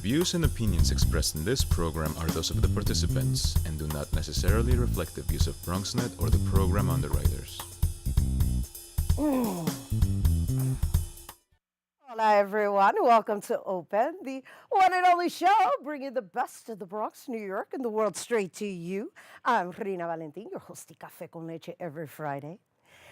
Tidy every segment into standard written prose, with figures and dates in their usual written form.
views and opinions expressed in this program are those of the participants and do not necessarily reflect the views of BronxNet or the program underwriters. Hola, everyone. Welcome to Open, the one and only show bringing the best of the Bronx, New York, and the world straight to you. I'm Rhina Valentin, your host of Café con Leche every Friday.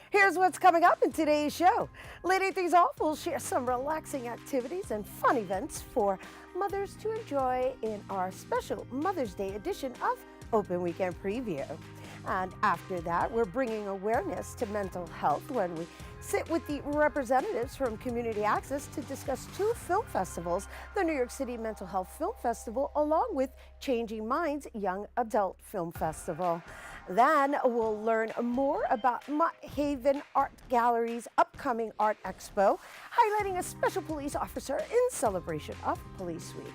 Here's what's coming up in today's show. Leading things off, we'll share some relaxing activities and fun events for mothers to enjoy in our special Mother's Day edition of Open Weekend Preview. And after that, we're bringing awareness to mental health when we sit with the representatives from Community Access to discuss two film festivals, the New York City Mental Health Film Festival, along with Changing Minds Young Adult Film Festival. Then we'll learn more about Mott Haven Art Gallery's upcoming art expo, highlighting a special police officer in celebration of Police Week.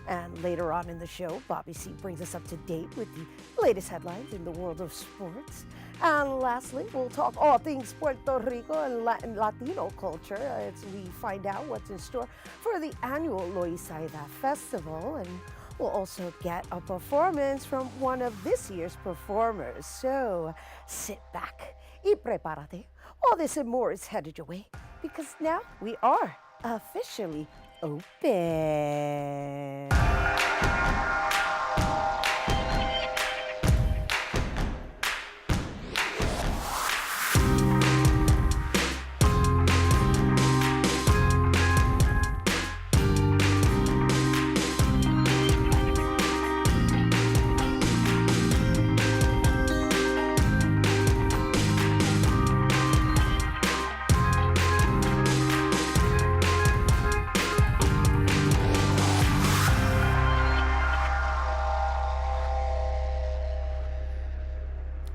And later on in the show, Bobby C brings us up to date with the latest headlines in the world of sports. And lastly, we'll talk all things Puerto Rico and Latino culture as we find out what's in store for the annual Loisaida Festival. And we'll also get a performance from one of this year's performers. So sit back y prepárate. All this and more is headed your way because now we are officially open.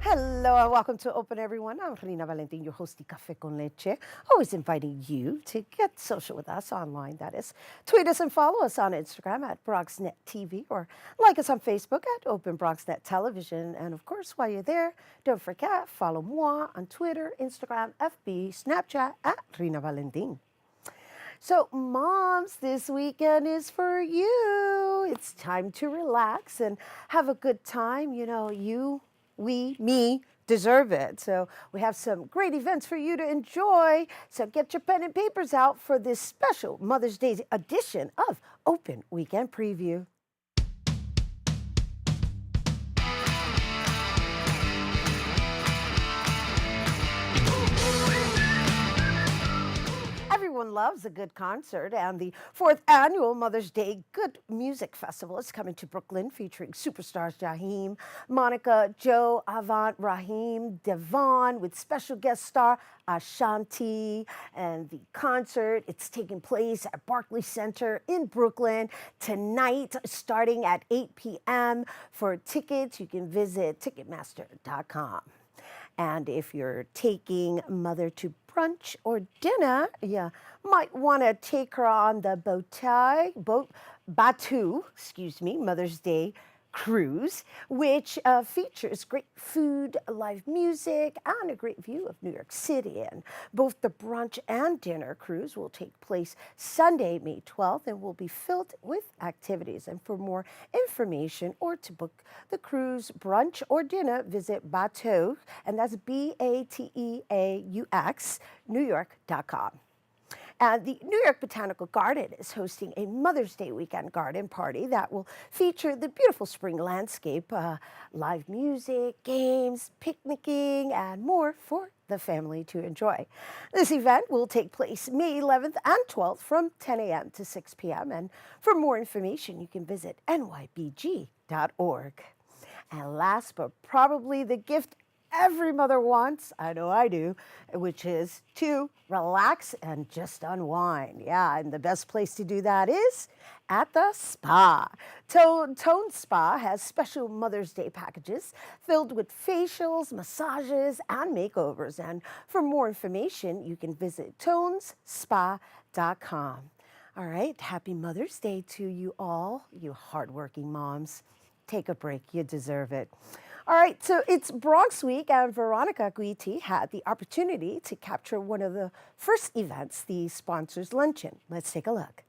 Hello and welcome to Open, everyone. I'm Rhina Valentin, your host of Café con Leche, always inviting you to get social with us online, that is. Tweet us and follow us on Instagram at BronxNet TV or like us on Facebook at Open BronxNet Television. And of course, while you're there, don't forget, follow moi on Twitter, Instagram, FB, Snapchat at Rhina Valentin. So, moms, this weekend is for you. It's time to relax and have a good time. You know, me deserve it. So we have some great events for you to enjoy. So get your pen and papers out for this special Mother's Day edition of Open Weekend Preview. Everyone loves a good concert, and the 4th annual Mother's Day Good Music Festival is coming to Brooklyn, featuring superstars Jaheim, Monica, Joe, Avant, Raheem, Devon, with special guest star Ashanti. And the concert, it's taking place at Barclays Center in Brooklyn tonight, starting at 8 p.m. For tickets, you can visit Ticketmaster.com. And if you're taking mother to brunch or dinner, you might want to take her on the Batu, Mother's Day cruise, which features great food, live music, and a great view of New York City. And both the brunch and dinner cruise will take place Sunday, May 12th, and will be filled with activities. And for more information or to book the cruise, brunch, or dinner, visit Batu, and that's BATEAUX, NewYork.com. And the New York Botanical Garden is hosting a Mother's Day weekend garden party that will feature the beautiful spring landscape, live music, games, picnicking, and more for the family to enjoy. This event will take place May 11th and 12th from 10 a.m. to 6 p.m. And for more information, you can visit nybg.org. And last but probably the gift every mother wants, I know I do, which is to relax and just unwind. Yeah, and the best place to do that is at the spa. Tone Spa has special Mother's Day packages filled with facials, massages, and makeovers. And for more information, you can visit tonespa.com. All right, happy Mother's Day to you all, you hardworking moms. Take a break, you deserve it. All right, so it's Bronx Week, and Veronica Guiti had the opportunity to capture one of the first events, the sponsors luncheon. Let's take a look.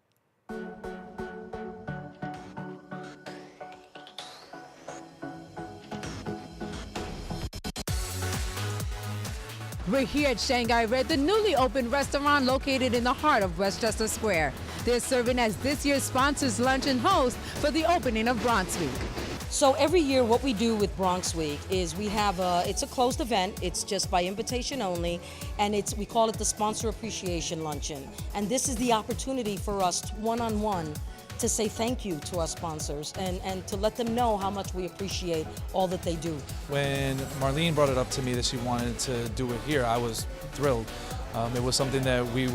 We're here at Shanghai Red, the newly opened restaurant located in the heart of Westchester Square. They're serving as this year's sponsors lunch and host for the opening of Bronx Week. So every year what we do with Bronx Week is we have it's a closed event, it's just by invitation only, and we call it the Sponsor Appreciation Luncheon. And this is the opportunity for us one-on-one to say thank you to our sponsors and to let them know how much we appreciate all that they do. When Marlene brought it up to me that she wanted to do it here, I was thrilled. It was something that we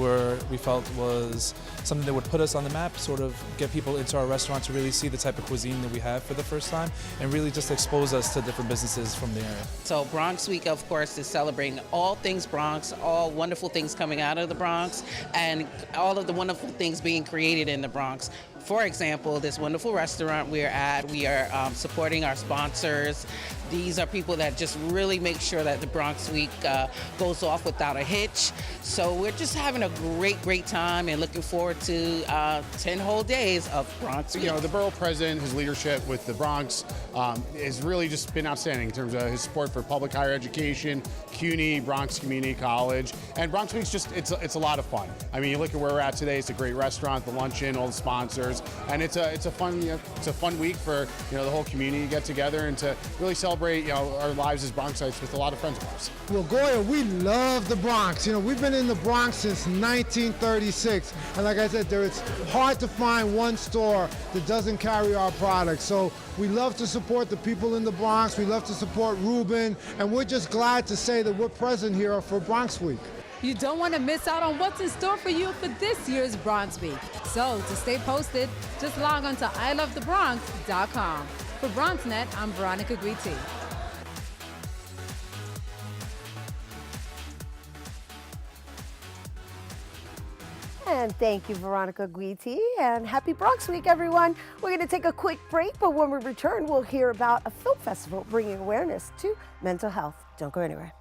felt was something that would put us on the map, sort of get people into our restaurant to really see the type of cuisine that we have for the first time, and really just expose us to different businesses from the area. So Bronx Week, of course, is celebrating all things Bronx, all wonderful things coming out of the Bronx, and all of the wonderful things being created in the Bronx. For example, this wonderful restaurant we're at, we are supporting our sponsors. These are people that just really make sure that the Bronx Week goes off without a hitch. So we're just having a great time and looking forward to 10 whole days of Bronx Week. You know, the borough president, his leadership with the Bronx has really just been outstanding in terms of his support for public higher education, CUNY, Bronx Community College, and Bronx Week's just, it's a lot of fun. I mean, you look at where we're at today, it's a great restaurant, the luncheon, all the sponsors, and it's a fun week for, you know, the whole community to get together and to really celebrate, you know, our lives as Bronxites with a lot of friends of ours. Well, Goya, we love the Bronx. You know, we've been in the Bronx since 1936, and like I said, it's hard to find one store that doesn't carry our products. So we love to support the people in the Bronx. We love to support Ruben, and we're just glad to say that we're present here for Bronx Week. You don't want to miss out on what's in store for you for this year's Bronx Week. So to stay posted, just log on to ilovethebronx.com. For BronxNet, I'm Veronica Guiti. And thank you, Veronica Guiti, and happy Bronx Week, everyone. We're going to take a quick break, but when we return, we'll hear about a film festival bringing awareness to mental health. Don't go anywhere.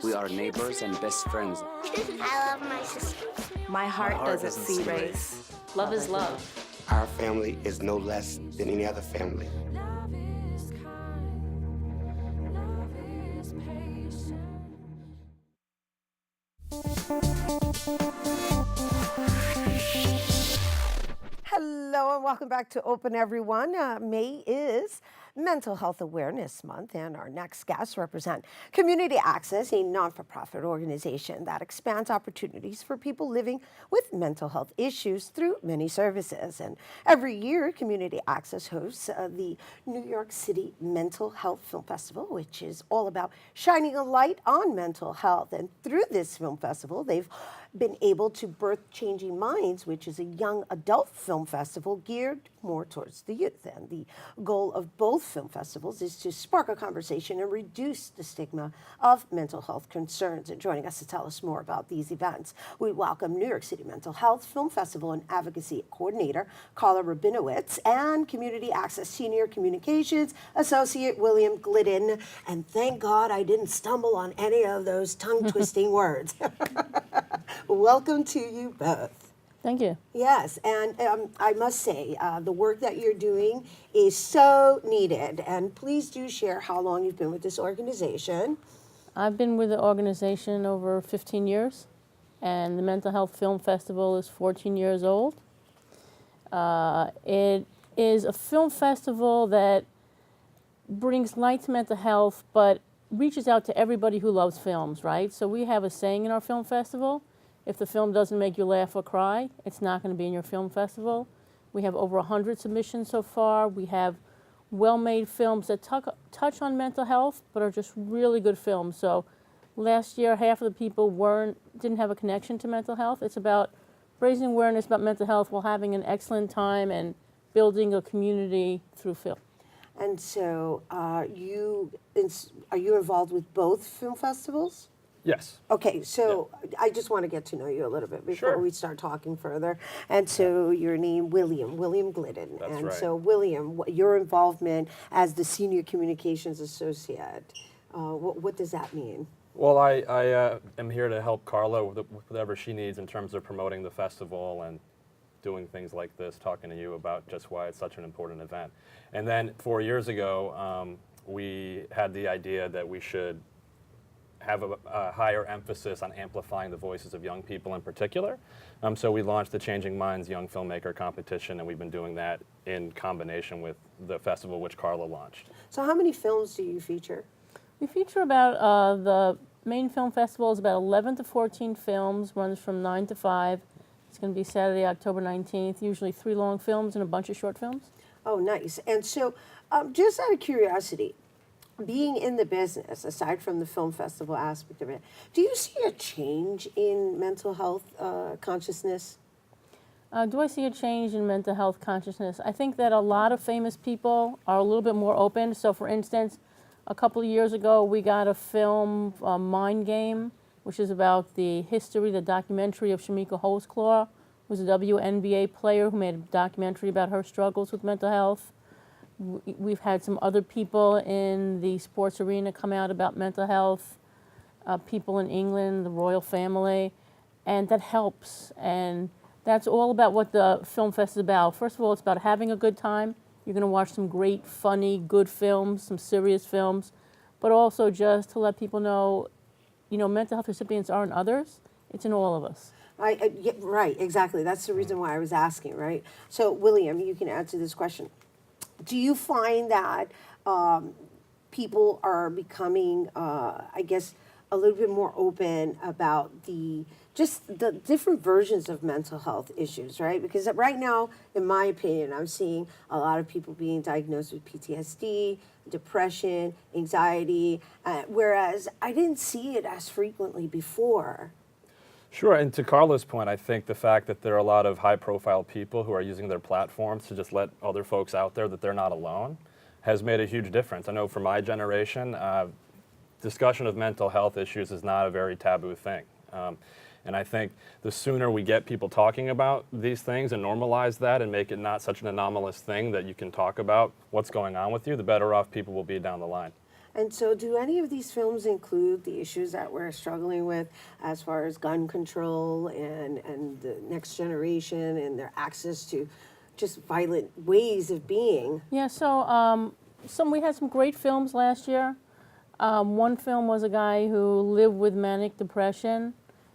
We are neighbors and best friends. I love my sister. My heart doesn't see race. Love is love. Our family is no less than any other family. Hello and welcome back to Open, everyone. May is Mental Health Awareness Month, and our next guests represent Community Access, a non-for-profit organization that expands opportunities for people living with mental health issues through many services. And every year, Community Access hosts the New York City Mental Health Film Festival, which is all about shining a light on mental health. And through this film festival, they've been able to birth Changing Minds, which is a young adult film festival geared more towards the youth. And the goal of both film festivals is to spark a conversation and reduce the stigma of mental health concerns. And joining us to tell us more about these events, we welcome New York City Mental Health Film Festival and Advocacy Coordinator Carla Rabinowitz and Community Access Senior Communications Associate William Glidden. And thank God I didn't stumble on any of those tongue-twisting words. Welcome to you both. Thank you. Yes, and I must say, the work that you're doing is so needed. And please do share how long you've been with this organization. I've been with the organization over 15 years, and the Mental Health Film Festival is 14 years old. It is a film festival that brings light to mental health, but reaches out to everybody who loves films, right? So we have a saying in our film festival: if the film doesn't make you laugh or cry, it's not going to be in your film festival. We have over 100 submissions so far. We have well-made films that touch on mental health, but are just really good films. So last year, half of the people didn't have a connection to mental health. It's about raising awareness about mental health while having an excellent time and building a community through film. And so, are you involved with both film festivals? Yes. Okay, so I just want to get to know you a little bit before we start talking further. And so your name, William Glidden. That's and right. so William, your involvement as the Senior Communications Associate, what does that mean? Well, I am here to help Carla with whatever she needs in terms of promoting the festival and doing things like this, talking to you about just why it's such an important event. And then 4 years ago, we had the idea that we should have a higher emphasis on amplifying the voices of young people in particular. So we launched the Changing Minds Young Filmmaker Competition, and we've been doing that in combination with the festival which Carla launched. So how many films do you feature? We feature about, the main film festival is about 11 to 14 films, runs from 9 to 5. It's going to be Saturday, October 19th, usually 3 long films and a bunch of short films. Oh, nice. And so just out of curiosity, being in the business, aside from the film festival aspect of it, do you see a change in mental health consciousness? Do I see a change in mental health consciousness? I think that a lot of famous people are a little bit more open. So for instance, a couple of years ago, we got a film, Mind Game, which is about the history, the documentary of Shamika Holtzclaw, who's a WNBA player who made a documentary about her struggles with mental health. We've had some other people in the sports arena come out about mental health, people in England, the royal family, and that helps. And that's all about what the film fest is about. First of all, it's about having a good time. You're going to watch some great, funny, good films, some serious films, but also just to let people know, mental health recipients aren't others. It's in all of us. Yeah, right, exactly. That's the reason why I was asking, right? So, William, you can answer this question. Do you find that people are becoming, I guess, a little bit more open about the different versions of mental health issues, right? Because right now, in my opinion, I'm seeing a lot of people being diagnosed with PTSD, depression, anxiety, whereas I didn't see it as frequently before. Sure, and to Carla's point, I think the fact that there are a lot of high-profile people who are using their platforms to just let other folks out there that they're not alone has made a huge difference. I know for my generation, discussion of mental health issues is not a very taboo thing. And I think the sooner we get people talking about these things and normalize that and make it not such an anomalous thing that you can talk about what's going on with you, the better off people will be down the line. And so do any of these films include the issues that we're struggling with as far as gun control and the next generation and their access to just violent ways of being? Yeah, so we had some great films last year. One film was a guy who lived with manic depression,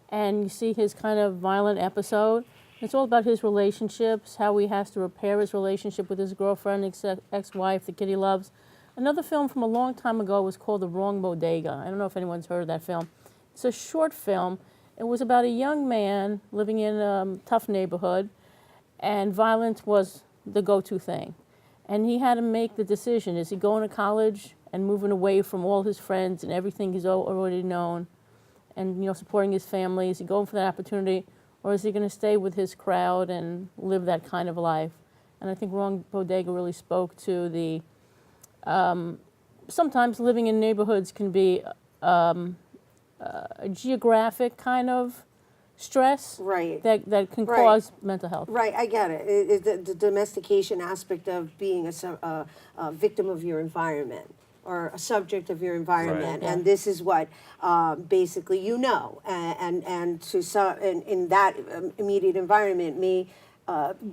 and you see his kind of violent episode. It's all about his relationships, how he has to repair his relationship with his girlfriend, ex-wife, the kid he loves. Another film from a long time ago was called The Wrong Bodega. I don't know if anyone's heard of that film. It's a short film. It was about a young man living in a tough neighborhood, and violence was the go-to thing. And he had to make the decision, is he going to college and moving away from all his friends and everything he's already known and supporting his family? Is he going for that opportunity, or is he going to stay with his crowd and live that kind of life? And I think Wrong Bodega really spoke to the sometimes living in neighborhoods can be a geographic kind of stress that can cause mental health. Right, I get it. The domestication aspect of being a victim of your environment or a subject of your environment, and this is what basically and to some in that immediate environment may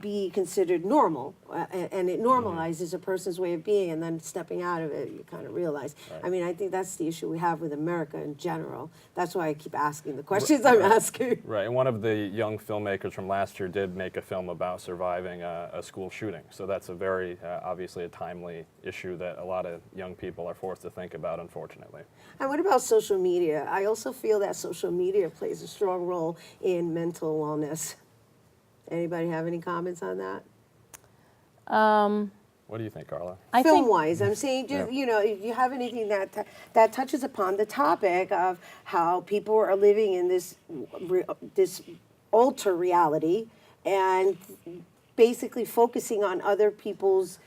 be considered normal, and it normalizes a person's way of being, and then stepping out of it, you kind of realize. I mean, I think that's the issue we have with America in general. That's why I keep asking the questions I'm asking. Right, and one of the young filmmakers from last year did make a film about surviving a school shooting. So that's a very, obviously a timely issue that a lot of young people are forced to think about, unfortunately. And what about social media? I also feel that social media plays a strong role in mental wellness. Anybody have any comments on that? What do you think, Carla? Film-wise, I'm saying, just, you know, if you have anything that touches upon the topic of how people are living in this this alter reality and basically focusing on other people's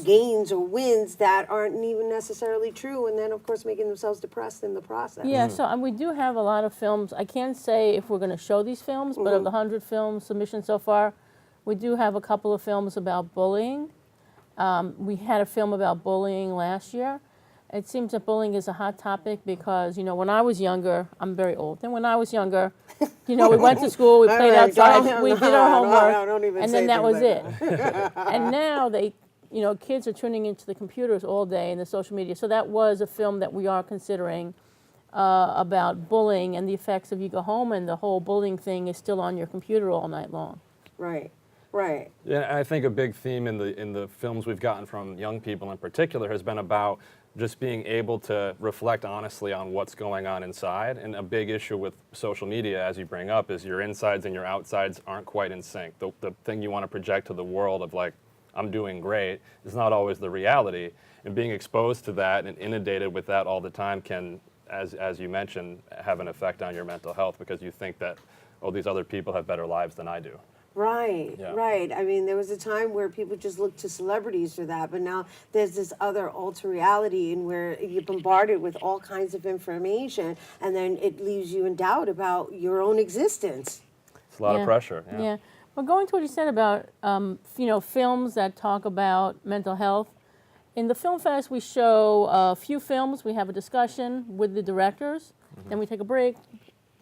gains or wins that aren't even necessarily true, and then of course making themselves depressed in the process. Yeah, so we do have a lot of films. I can't say if we're going to show these films, but of the 100 film submissions so far, we do have a couple of films about bullying. We had a film about bullying last year. It seems that bullying is a hot topic because, you know, when I was younger, I'm very old, and when I was younger, you know, we went to school, we played outside, we did our homework, and then that was it. And now you know, kids are tuning into the computers all day and the social media. So that was a film that we are considering about bullying and the effects of you go home and the whole bullying thing is still on your computer all night long. Right. Right. Yeah, I think a big theme in the films we've gotten from young people in particular has been about just being able to reflect honestly on what's going on inside. And a big issue with social media, as you bring up, is your insides and your outsides aren't quite in sync. The thing you want to project to the world of like, I'm doing great, is not always the reality. And being exposed to that and inundated with that all the time can, as you mentioned, have an effect on your mental health because you think that, oh, these other people have better lives than I do. Right, Yeah. right. I mean, there was a time where people just looked to celebrities for that, but now there's this other alter reality in where you're bombarded with all kinds of information, and then it leaves you in doubt about your own existence. It's a lot of pressure. Yeah. Well, going to what you said about, you know, films that talk about mental health, in the Film Fest we show a few films, we have a discussion with the directors, then we take a break,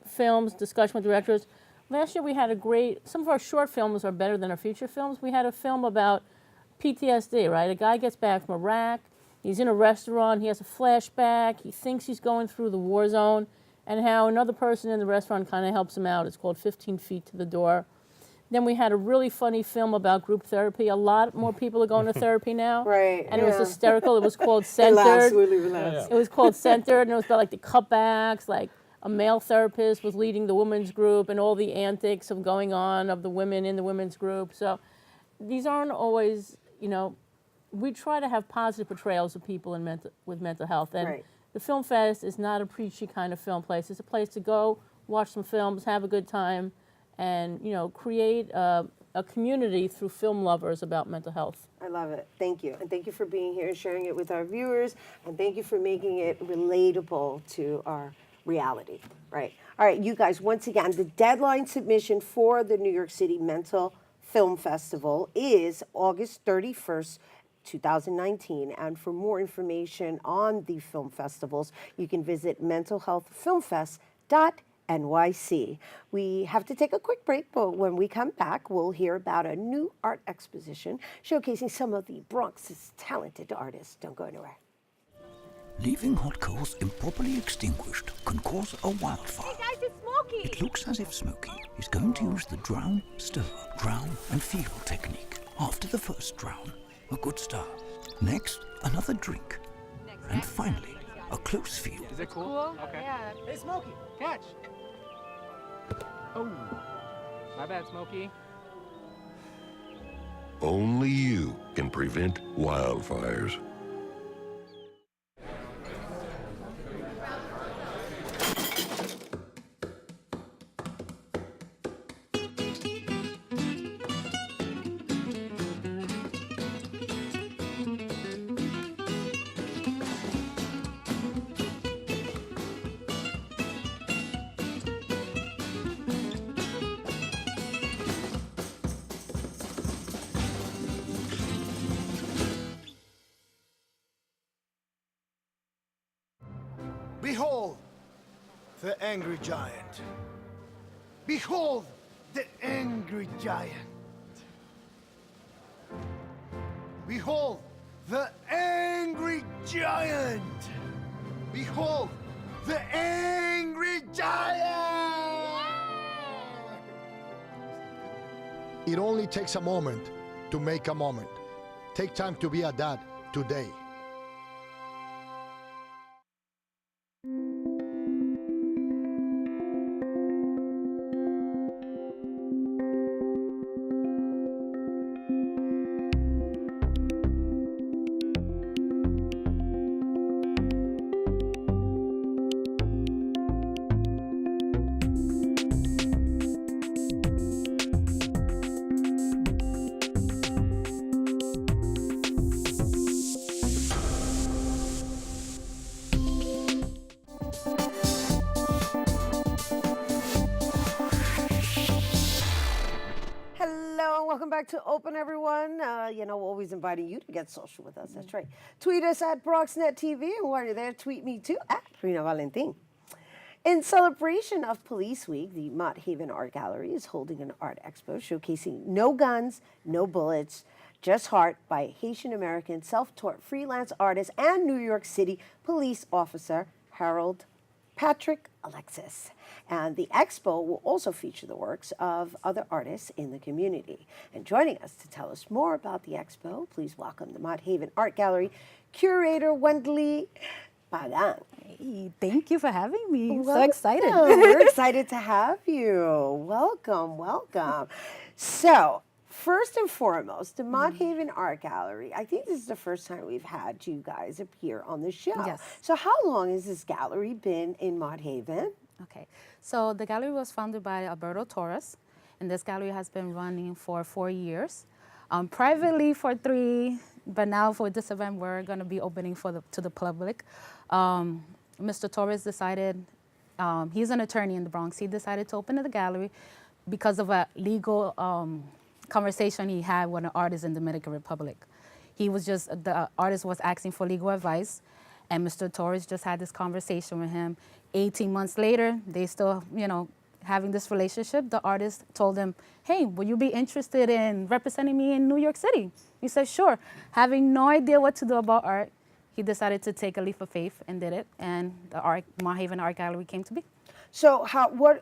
films, discussion with directors. Last year we had some of our short films are better than our feature films. We had a film about PTSD, right? A guy gets back from Iraq, he's in a restaurant, he has a flashback, he thinks he's going through the war zone, and how another person in the restaurant kind of helps him out. It's called 15 Feet to the Door. Then we had a really funny film about group therapy. A lot more people are going to therapy now. Right. And it was hysterical. It was called Centered. Really relax. It was called Centered, and it was about like the cutbacks, like a male therapist was leading the women's group and all the antics of going on of the women in the women's group. So these aren't always, you know, we try to have positive portrayals of people with mental health. And the Film Fest is not a preachy kind of film place. It's a place to go, watch some films, have a good time, and, you know, create a community through film lovers about mental health. I love it. Thank you. And thank you for being here and sharing it with our viewers. And thank you for making it relatable to our reality. Right. All right, you guys, once again, the deadline submission for the New York City Mental Film Festival is August 31st, 2019. And for more information on the film festivals, you can visit mentalhealthfilmfest.nyc. We have to take a quick break, but when we come back, we'll hear about a new art exposition showcasing some of the Bronx's talented artists. Don't go anywhere. Leaving hot coals improperly extinguished can cause a wildfire. Hey guys, it's Smokey! It looks as if Smokey is going to use the drown, stir, drown and feel technique. After the first drown, a good stir. Next, another drink. And finally, a close feel. Is it cool? Okay. Yeah. Hey, Smokey, catch! Oh, my bad, Smokey. Only you can prevent wildfires. Behold, the angry giant. Behold, the angry giant. Behold, the angry giant. Behold, the angry giant. It only takes a moment to make a moment. Take time to be a dad today. welcome back to Open, everyone. Always inviting you to get social with us. That's right. Tweet us at BronxNet TV, and while you're there, tweet me too at Rhina Valentin. In celebration of Police Week, the Mott Haven Art Gallery is holding an art expo showcasing No Guns, No Bullets, Just Heart by Haitian American self-taught freelance artist and New York City police officer Harold Patrick Alexis. And the expo will also feature the works of other artists in the community. And joining us to tell us more about the expo, please welcome the Mott Haven Art Gallery curator Wendley Pagan. Hey, thank you for having me. I'm so Welcome. excited. We're excited to have you. Welcome, welcome. So, first and foremost, the Mott Haven Art Gallery, I think this is the first time we've had you guys appear on the show. Yes. So how long has this gallery been in Mott Haven? Okay, so the gallery was founded by Alberto Torres, and this gallery has been running for 4 years. Privately for 3, but now for this event, we're going to be opening to the public. Mr. Torres decided, he's an attorney in the Bronx, he decided to open the gallery because of a legal conversation he had with an artist in the Dominican Republic. The artist was asking for legal advice, and Mr. Torres just had this conversation with him. 18 months later, they still, having this relationship. The artist told him, hey, would you be interested in representing me in New York City? He said, sure. Having no idea what to do about art, he decided to take a leap of faith and did it, and the Mott Haven Art Gallery came to be. So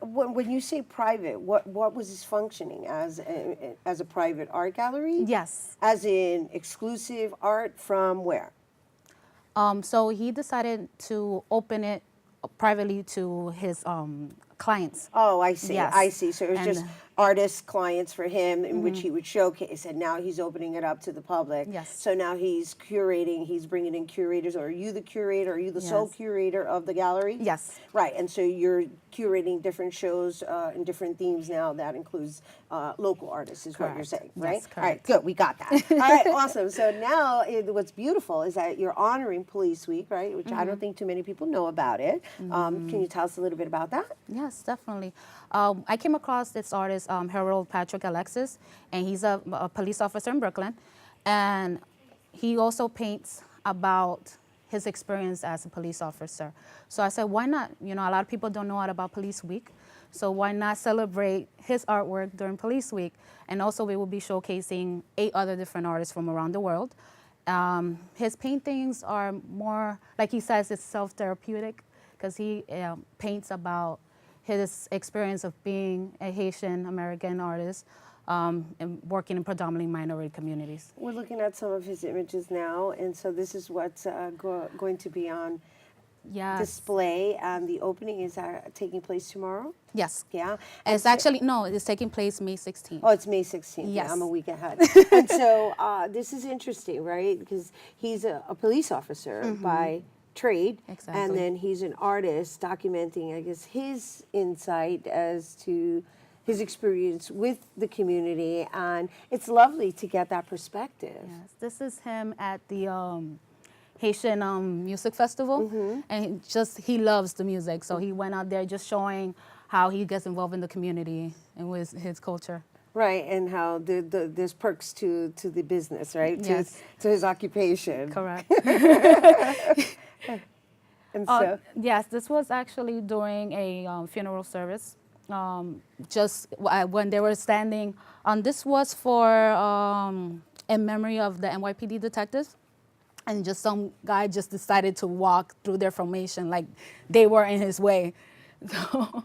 when you say private, what was this functioning as a private art gallery? Yes. As in exclusive art from where? So he decided to open it privately to his clients. Oh, I see. Yes. I see. So it was just artist clients for him in which he would showcase, and now he's opening it up to the public. Yes. So now he's curating, he's bringing in curators. Are you the curator? Are you the sole curator of the gallery? Yes. Right, and so you're curating different shows and different themes now. That includes local artists is what you're saying, right? Yes, correct. All right, good, we got that. All right, awesome. So now what's beautiful is that you're honoring Police Week, right, which I don't think too many people know about it. Can you tell us a little bit about that? Yes, definitely. I came across this artist, Harold Patrick Alexis, and he's a police officer in Brooklyn, and he also paints about his experience as a police officer. So I said, why not? A lot of people don't know about Police Week, so why not celebrate his artwork during Police Week? And also we will be showcasing 8 other different artists from around the world. His paintings are more, like he says, it's self-therapeutic, because he paints about his experience of being a Haitian American artist and working in predominantly minority communities. We're looking at some of his images now, and so this is what's going to be on display. The opening is taking place tomorrow? Yes. Yeah? It's actually, no, it's taking place May 16th. Oh, it's May 16th. Yes. Yeah, I'm a week ahead. And so this is interesting, right? Because he's a police officer by trade, Exactly. and then he's an artist documenting, I guess, his insight as to his experience with the community, and it's lovely to get that perspective. Yes, this is him at the Haitian Music Festival, and he loves the music, so he went out there just showing how he gets involved in the community and with his culture. Right, and how there's perks to the business, right? Yes. To his occupation. Correct. And so, yes, this was actually during a funeral service. When they were standing, this was in memory of the NYPD detectives, and just some guy just decided to walk through their formation like they were in his way. So.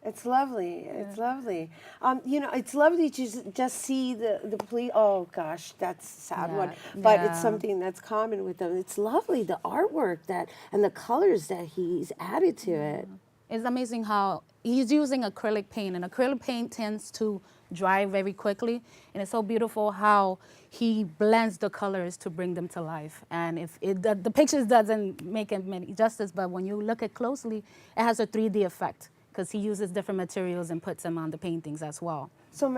It's lovely. It's lovely. It's lovely to just see the police. Oh gosh, that's a sad one. But it's something that's common with them. It's lovely, the artwork and the colors that he's added to it. It's amazing how he's using acrylic paint, and acrylic paint tends to dry very quickly. And it's so beautiful how he blends the colors to bring them to life. And the pictures doesn't make it many justice, but when you look at closely, it has a 3D effect, because he uses different materials and puts them on the paintings as well. So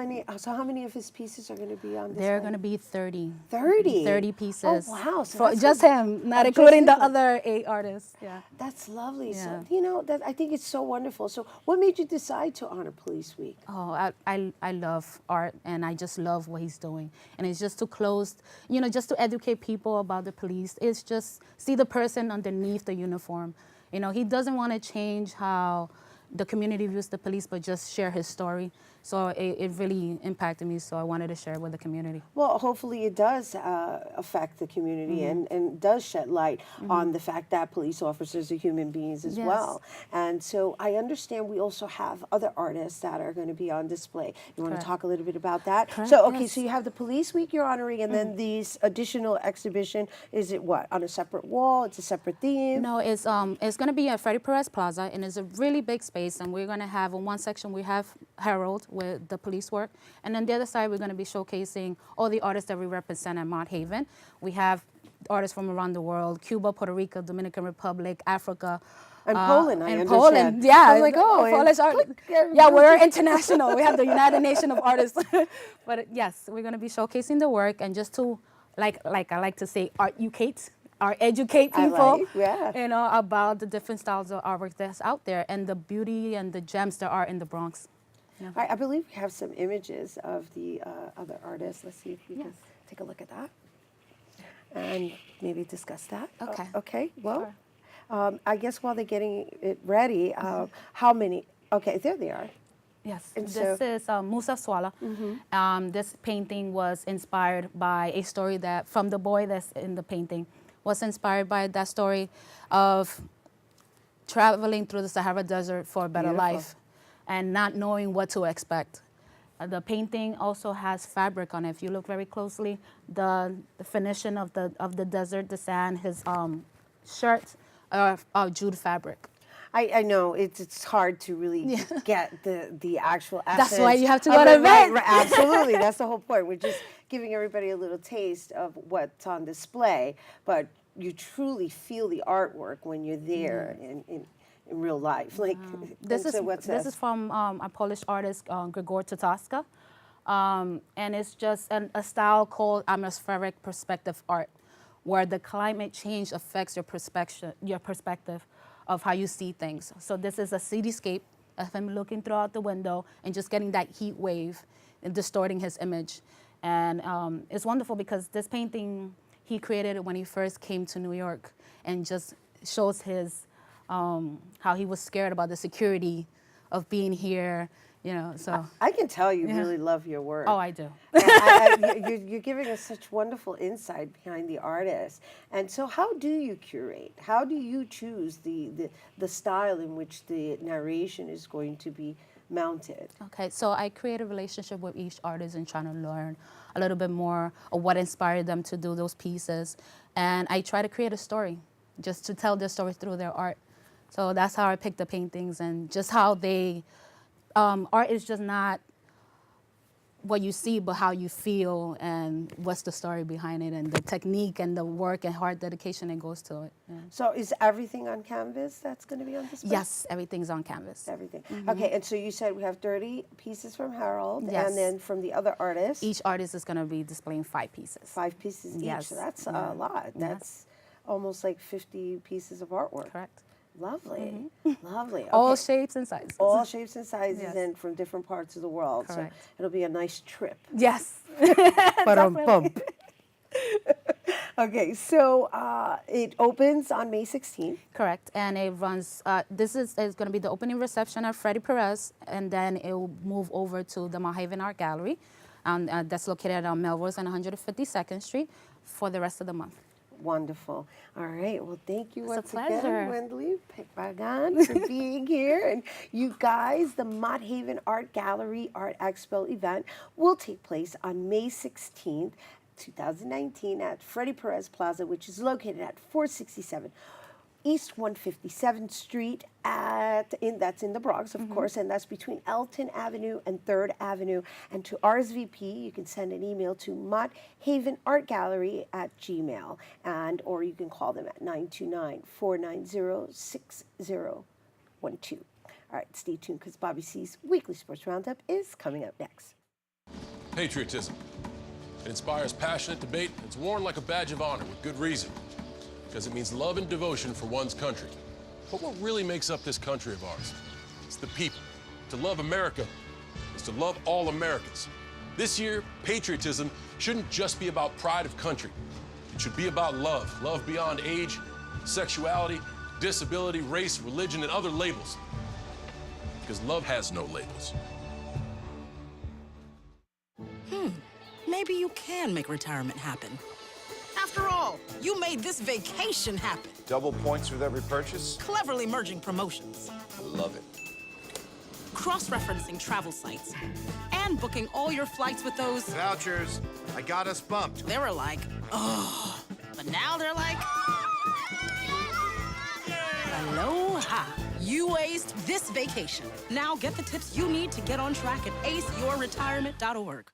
how many of his pieces are going to be on display? There are going to be 30. 30? 30 pieces. Oh, wow. So For that's just him, not just including the him. other 8 artists. Yeah. That's lovely. Yeah. So, you know, I think it's so wonderful. So what made you decide to honor Police Week? Oh, I love art, and I just love what he's doing. And it's just to close, you know, just to educate people about the police. It's just see the person underneath the uniform. You know, he doesn't want to change how the community views the police, but just share his story. So it really impacted me, so I wanted to share it with the community. Well, hopefully it does affect the community and does shed light on the fact that police officers are human beings as well. And so I understand we also have other artists that are going to be on display. You want to talk a little bit about that? Correct, So, okay, yes. so you have the Police Week you're honoring, and then these additional exhibition, is it what, on a separate wall? It's a separate theme? No, it's going to be at Freddie Perez Plaza, and it's a really big space, and we're going to have, in one section, we have Harold with the police work, and then the other side, we're going to be showcasing all the artists that we represent at Mott Haven. We have artists from around the world, Cuba, Puerto Rico, Dominican Republic, Africa. And Poland, I and understand. Poland, yeah. I was like, oh, and Polish art. Yeah, we're international. We have the United Nations of Artists. But yes, we're going to be showcasing the work, and just to, like I like to say, educate people, you know, about the different styles of artwork that's out there and the beauty and the gems that are in the Bronx. Yeah. I believe we have some images of the other artists. Let's see if we can take a look at that and maybe discuss that. Okay. Okay, well, I guess while they're getting it ready, how many? Okay, there they are. Yes, And this is Musa Swala. This painting was inspired by a story that, from the boy that's in the painting, was inspired by that story of traveling through the Sahara Desert for a better life and not knowing what to expect. The painting also has fabric on it. If you look very closely, the finishing of the desert, the sand, his shirt are jute fabric. I know it's hard to really get the actual essence. That's why you have to go to the event. Right, absolutely, that's the whole point. We're just giving everybody a little taste of what's on display, but you truly feel the artwork when you're there in real life. Like this is from a Polish artist, Grzegorz Tataska, and it's just a style called atmospheric perspective art, where the climate change affects your perspective of how you see things. So this is a cityscape of him looking throughout the window and just getting that heat wave and distorting his image. And it's wonderful because this painting, he created it when he first came to New York, and just shows his, how he was scared about the security of being here, you know, so. I can tell you really love your work. Oh, I do. You're giving us such wonderful insight behind the artist. And so how do you curate? How do you choose the style in which the narration is going to be mounted? Okay, so I create a relationship with each artist and trying to learn a little bit more of what inspired them to do those pieces. And I try to create a story, just to tell their story through their art. So that's how I pick the paintings, and just how they, art is just not what you see, but how you feel and what's the story behind it, and the technique and the work and hard dedication that goes to it. Yeah. So is everything on canvas that's going to be on display? Yes, everything's on canvas. Everything. Okay, and so you said we have 30 pieces from Harold, and then from the other artists? Each artist is going to be displaying 5 pieces. 5 pieces each, so that's a lot. That's almost like 50 pieces of artwork. Correct. Lovely, lovely. Okay. All shapes and sizes. All shapes and sizes, and from different parts of the world. Correct. So it'll be a nice trip. Yes. Bump. Okay, so it opens on May 16th. Correct, and it runs, this is going to be the opening reception at Freddie Perez, and then it will move over to the Mott Haven Art Gallery, that's located on Melrose and 152nd Street for the rest of the month. Wonderful. All right. Well, thank you once a pleasure. again, Wendley Pekbagan, for being here. And you guys, the Mott Haven Art Gallery Art Expo event will take place on May 16th, 2019 at Freddie Perez Plaza, which is located at 467 East 157th Street that's in the Bronx, of course, and that's between Elton Avenue and 3rd Avenue. And to RSVP, you can send an email to motthavenartgallery@gmail.com, or you can call them at 929-490-6012. All right, stay tuned because Bobby C's Weekly Sports Roundup is coming up next. Patriotism. It inspires passionate debate. It's worn like a badge of honor with good reason, because it means love and devotion for one's country. But what really makes up this country of ours? It's the people. To love America is to love all Americans. This year, patriotism shouldn't just be about pride of country. It should be about love. Love beyond age, sexuality, disability, race, religion, and other labels. Because love has no labels. Maybe you can make retirement happen. After all, you made this vacation happen. Double points with every purchase? Cleverly merging promotions. Love it. Cross-referencing travel sites. And booking all your flights with those... Vouchers. I got us bumped. They were like, oh. But now they're like... Aloha. You aced this vacation. Now get the tips you need to get on track at aceyourretirement.org.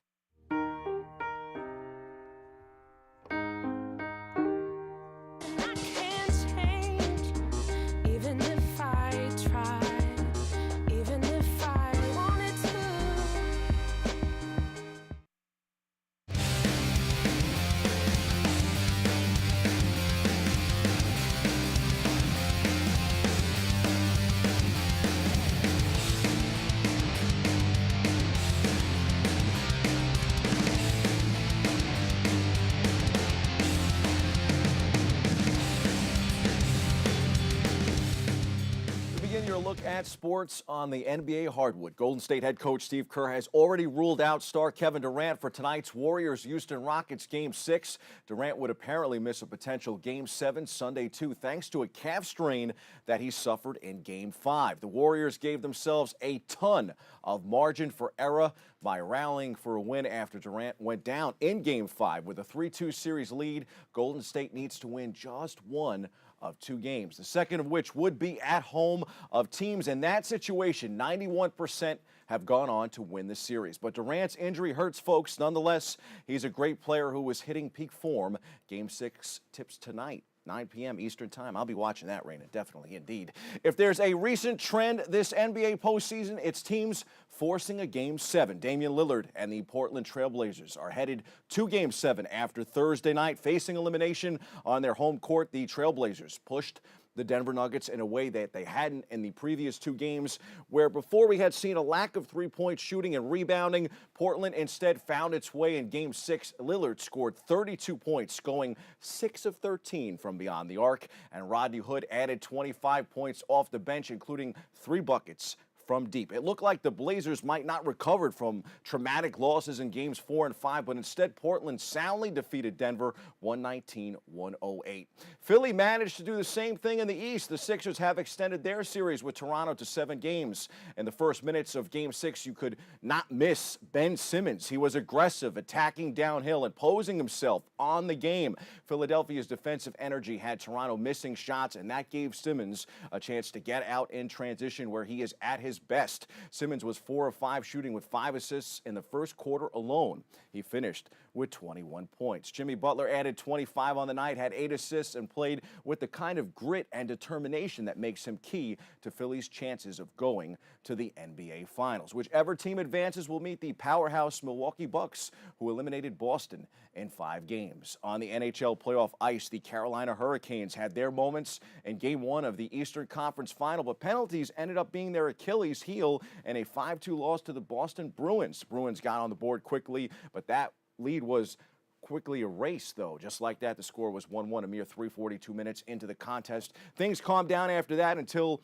Look at sports on the NBA hardwood. Golden State head coach Steve Kerr has already ruled out star Kevin Durant for tonight's Warriors-Houston Rockets Game 6. Durant would apparently miss a potential Game 7 Sunday, too, thanks to a calf strain that he suffered in Game 5. The Warriors gave themselves a ton of margin for error by rallying for a win after Durant went down in Game 5 with a 3-2 series lead. Golden State needs to win just one of 2 games, the second of which would be at home. Of teams in that situation, 91% have gone on to win the series. But Durant's injury hurts folks. Nonetheless, he's a great player who was hitting peak form. Game 6 tips tonight, 9 p.m. Eastern Time. I'll be watching that, Rhina, definitely, indeed. If there's a recent trend this NBA postseason, it's teams forcing a Game 7. Damian Lillard and the Portland Trail Blazers are headed to Game 7 after Thursday night. Facing elimination on their home court, the Trail Blazers pushed the Denver Nuggets in a way that they hadn't in the previous 2 games, where before we had seen a lack of three-point shooting and rebounding. Portland instead found its way in Game 6. Lillard scored 32 points, going 6 of 13 from beyond the arc, and Rodney Hood added 25 points off the bench, including 3 buckets from deep. It looked like the Blazers might not recover from traumatic losses in Games 4 and 5, but instead Portland soundly defeated Denver 119-108. Philly managed to do the same thing in the East. The Sixers have extended their series with Toronto to 7 games. In the first minutes of Game 6, you could not miss Ben Simmons. He was aggressive, attacking downhill and posing himself on the game. Philadelphia's defensive energy had Toronto missing shots, and that gave Simmons a chance to get out in transition where he is at his best. Simmons was 4 of 5 shooting with 5 assists in the first quarter alone. He finished with 21 points. Jimmy Butler added 25 on the night, had 8 assists, and played with the kind of grit and determination that makes him key to Philly's chances of going to the NBA Finals. Whichever team advances will meet the powerhouse Milwaukee Bucks, who eliminated Boston in 5 games. On the NHL playoff ice, the Carolina Hurricanes had their moments in Game 1 of the Eastern Conference Final, but penalties ended up being their Achilles heel in a 5-2 loss to the Boston Bruins. Bruins got on the board quickly, but that lead was quickly erased, though. Just like that, the score was 1-1 a mere 3:42 minutes into the contest. Things calmed down after that until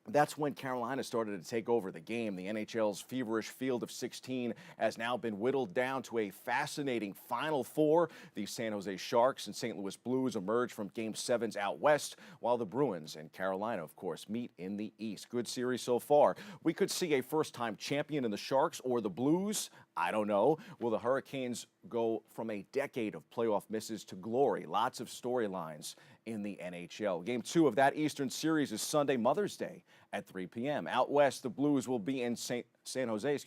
that's when Carolina started to take over the game. The NHL's feverish field of 16 has now been whittled down to a fascinating Final Four. The San Jose Sharks and St. Louis Blues emerge from Game 7s out west, while the Bruins and Carolina, of course, meet in the East. Good series so far. We could see a first-time champion in the Sharks or the Blues. I don't know. Will the Hurricanes go from a decade of playoff misses to glory? Lots of storylines in the NHL. Game 2 of that Eastern series is Sunday, Mother's Day, at 3 p.m. Out west, the Blues will be in San Jose,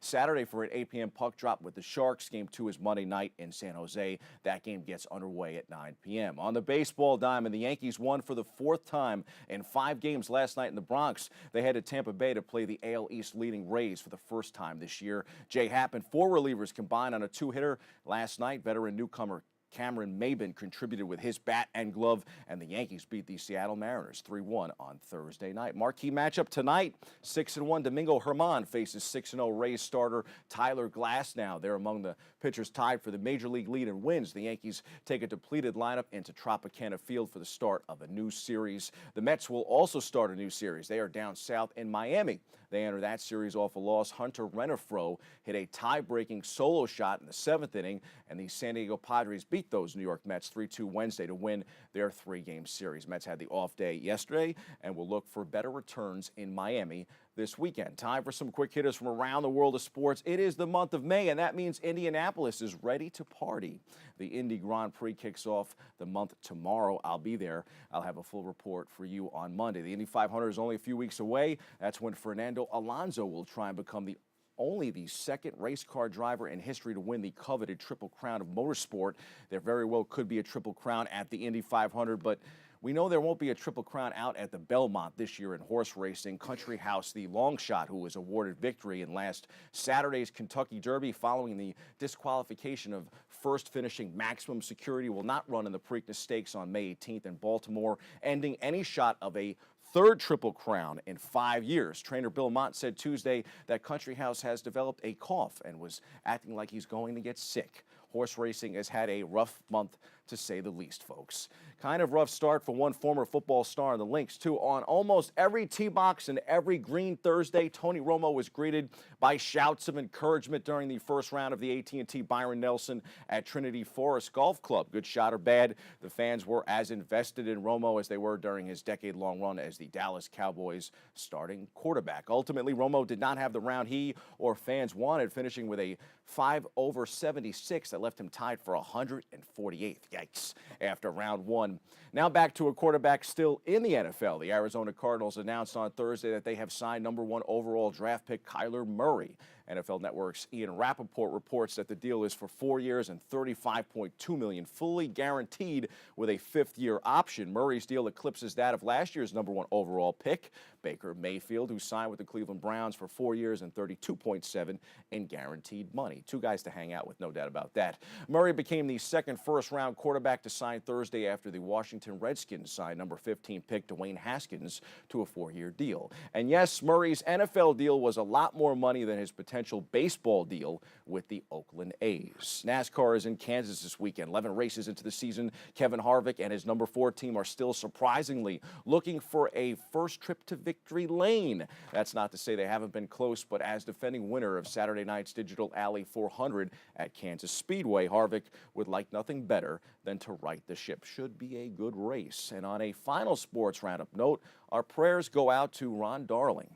Saturday for an 8 p.m. puck drop with the Sharks. Game 2 is Monday night in San Jose. That game gets underway at 9 p.m. On the baseball diamond, the Yankees won for the 4th time in 5 games last night in the Bronx. They head to Tampa Bay to play the AL East leading Rays for the first time this year. Jay Happ and 4 relievers combined on a 2-hitter last night. Veteran newcomer Cameron Maben contributed with his bat and glove, and the Yankees beat the Seattle Mariners 3-1 on Thursday night. Marquee matchup tonight, 6-1 Domingo Germán faces 6-0 Rays starter Tyler Glasnow. They're among the pitchers tied for the Major League lead in wins. The Yankees take a depleted lineup into Tropicana Field for the start of a new series. The Mets will also start a new series. They are down south in Miami. They enter that series off a loss. Hunter Renfroe hit a tie-breaking solo shot in the 7th inning, and the San Diego Padres beat those New York Mets 3-2 Wednesday to win their 3-game series. Mets had the off day yesterday and will look for better returns in Miami this weekend. Time for some quick hitters from around the world of sports. It is the month of May, and that means Indianapolis is ready to party. The Indy Grand Prix kicks off the month tomorrow. I'll be there. I'll have a full report for you on Monday. The Indy 500 is only a few weeks away. That's when Fernando Alonso will try and become only the second race car driver in history to win the coveted Triple Crown of motorsport. There very well could be a Triple Crown at the Indy 500, but we know there won't be a Triple Crown out at the Belmont this year in horse racing. Country House, the long shot who was awarded victory in last Saturday's Kentucky Derby following the disqualification of first finishing Maximum Security, will not run in the Preakness Stakes on May 18th in Baltimore, ending any shot of a 3rd Triple Crown in 5 years. Trainer Bill Mott said Tuesday that Country House has developed a cough and was acting like he's going to get sick. Horse racing has had a rough month, to say the least, folks. Kind of rough start for one former football star in the Lynx, too. On almost every tee box and every green Thursday, Tony Romo was greeted by shouts of encouragement during the first round of the AT&T Byron Nelson at Trinity Forest Golf Club. Good shot or bad, the fans were as invested in Romo as they were during his decade-long run as the Dallas Cowboys starting quarterback. Ultimately, Romo did not have the round he or fans wanted, finishing with a 5 over 76 that left him tied for 148th. Yikes. After round 1. Now back to a quarterback still in the NFL. The Arizona Cardinals announced on Thursday that they have signed number 1 overall draft pick Kyler Murray. NFL Network's Ian Rappaport reports that the deal is for 4 years and $35.2 million, fully guaranteed with a 5th-year option. Murray's deal eclipses that of last year's number 1 overall pick, Baker Mayfield, who signed with the Cleveland Browns for 4 years and $32.7 in guaranteed money. 2 guys to hang out with, no doubt about that. Murray became the second first-round quarterback to sign Thursday after the Washington Redskins signed number 15 pick Dwayne Haskins to a 4-year deal. And yes, Murray's NFL deal was a lot more money than his potential baseball deal with the Oakland A's. NASCAR is in Kansas this weekend. 11 races into the season, Kevin Harvick and his number 4 team are still surprisingly looking for a first trip to victory lane. That's not to say they haven't been close, but as defending winner of Saturday night's Digital Alley 400 at Kansas Speedway, Harvick would like nothing better than to right the ship. Should be a good race. And on a final sports roundup note, our prayers go out to Ron Darling.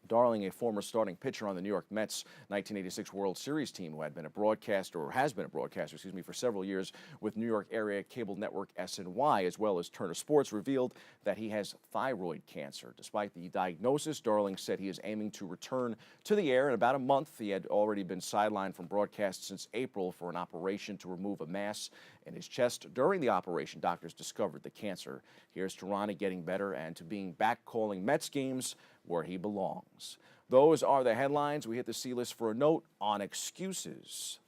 Darling, a former starting pitcher on the New York Mets 1986 World Series team who had been a broadcaster, or has been a broadcaster, for several years with New York area cable network SNY, as well as Turner Sports, revealed that he has thyroid cancer. Despite the diagnosis, Darling said he is aiming to return to the air in about a month. He had already been sidelined from broadcast since April for an operation to remove a mass in his chest. During the operation, doctors discovered the cancer. Here's to Ronnie getting better and to being back calling Mets games where he belongs. Those are the headlines. We hit the C-list for a note on excuses.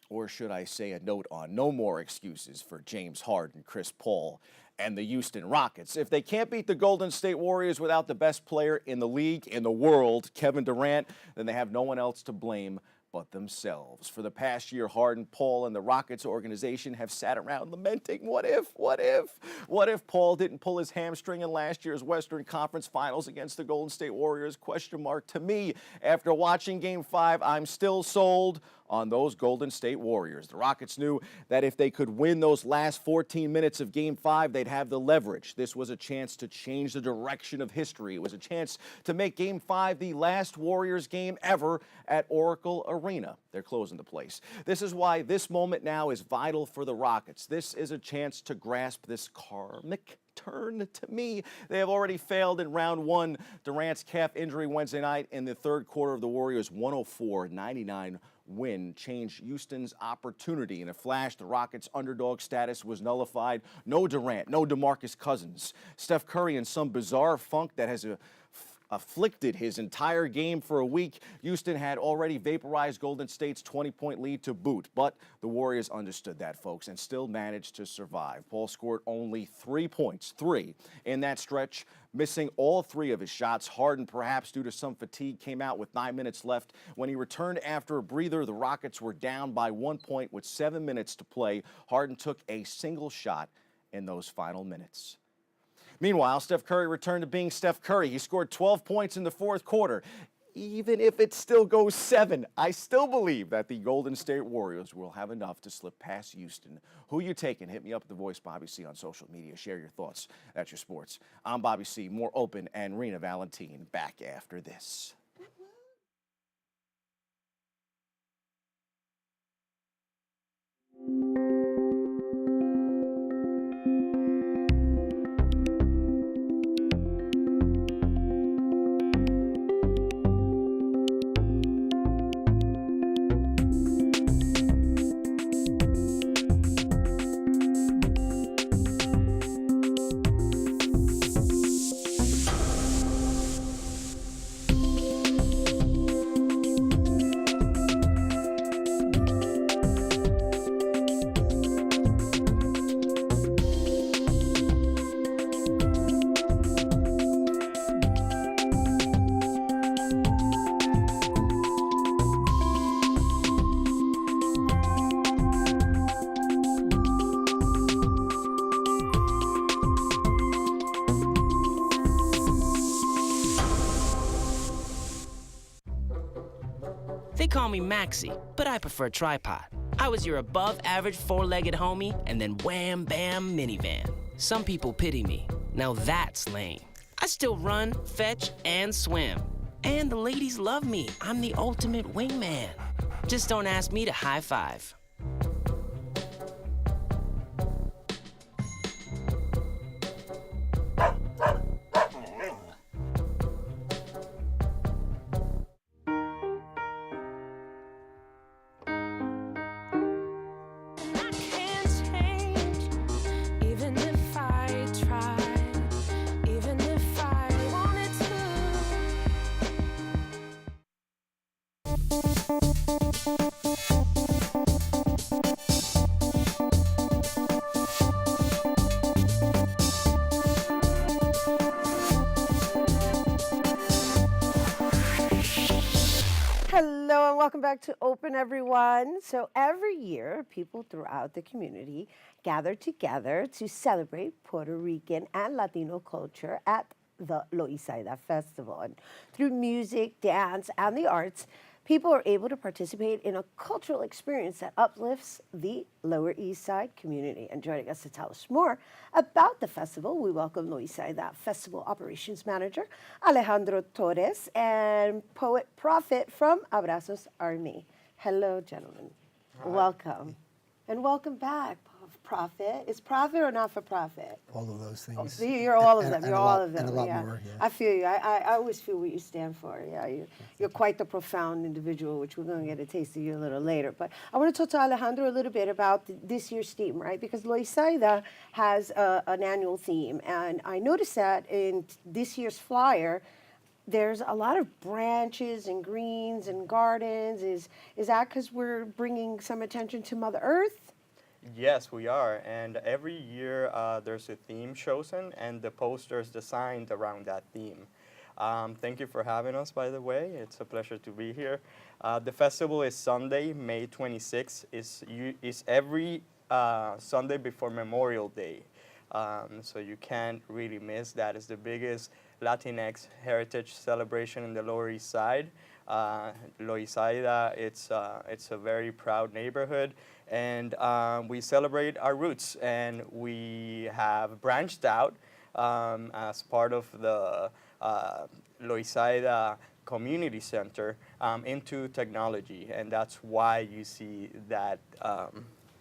Or should I say a note on no more excuses for James Harden, Chris Paul, and the Houston Rockets. If they can't beat the Golden State Warriors without the best player in the league, in the world, Kevin Durant, then they have no one else to blame but themselves. For the past year, Harden, Paul, and the Rockets organization have sat around lamenting, what if Paul didn't pull his hamstring in last year's Western Conference Finals against the Golden State Warriors? Question mark. To me, after watching Game 5, I'm still sold on those Golden State Warriors. The Rockets knew that if they could win those last 14 minutes of Game 5, they'd have the leverage. This was a chance to change the direction of history. It was a chance to make Game 5 the last Warriors game ever at Oracle Arena. They're closing the place. This is why this moment now is vital for the Rockets. This is a chance to grasp this karmic turn to me. They have already failed in round 1. Durant's calf injury Wednesday night in the third quarter of the Warriors' 104-99 win changed Houston's opportunity. In a flash, the Rockets' underdog status was nullified. No Durant, no DeMarcus Cousins. Steph Curry, in some bizarre funk that has afflicted his entire game for a week, Houston had already vaporized Golden State's 20-point lead to boot. But the Warriors understood that, folks, and still managed to survive. Paul scored only 3 points, 3, in that stretch, missing all 3 of his shots. Harden, perhaps due to some fatigue, came out with 9 minutes left. When he returned after a breather, the Rockets were down by 1 point with 7 minutes to play. Harden took a single shot in those final minutes. Meanwhile, Steph Curry returned to being Steph Curry. He scored 12 points in the fourth quarter. Even if it still goes 7, I still believe that the Golden State Warriors will have enough to slip past Houston. Who you taking? Hit me up at The Voice Bobby C on social media. Share your thoughts. That's your sports. I'm Bobby C. More Open and Rhina Valentin back after this. They call me Maxie, but I prefer tripod. I was your above-average four-legged homie, and then wham, bam, minivan. Some people pity me. Now that's lame. I still run, fetch, and swim. And the ladies love me. I'm the ultimate wingman. Just don't ask me to high five. Hello and welcome back to Open, everyone. So every year, people throughout the community gather together to celebrate Puerto Rican and Latino culture at the Loisaida Festival. And through music, dance, and the arts, people are able to participate in a cultural experience that uplifts the Lower East Side community. And joining us to tell us more about the festival, we welcome Loisaida Festival Operations Manager Alejandro Torres and poet Prophet from Abrazos Army. Hello, gentlemen. Hi. Welcome. And welcome back, Prophet. Is profit or not for profit? All of those things. Oh, so you're all of them. And You're a all lot, of them. And a lot yeah. more, yeah. I feel you. I always feel what you stand for. Yeah, you're quite the profound individual, which we're going to get a taste of you a little later. But I want to talk to Alejandro a little bit about this year's theme, right? Because Loisaida has an annual theme. And I noticed that in this year's flyer, there's a lot of branches and greens and gardens. Is that because we're bringing some attention to Mother Earth? Yes, we are. And every year there's a theme chosen and the posters designed around that theme. Thank you for having us, by the way. It's a pleasure to be here. The festival is Sunday, May 26th. It's every Sunday before Memorial Day. So you can't really miss that. It's the biggest Latinx heritage celebration in the Lower East Side. Loisaida, it's a very proud neighborhood, and we celebrate our roots, and we have branched out as part of the Loisaida Community Center into technology, and that's why you see that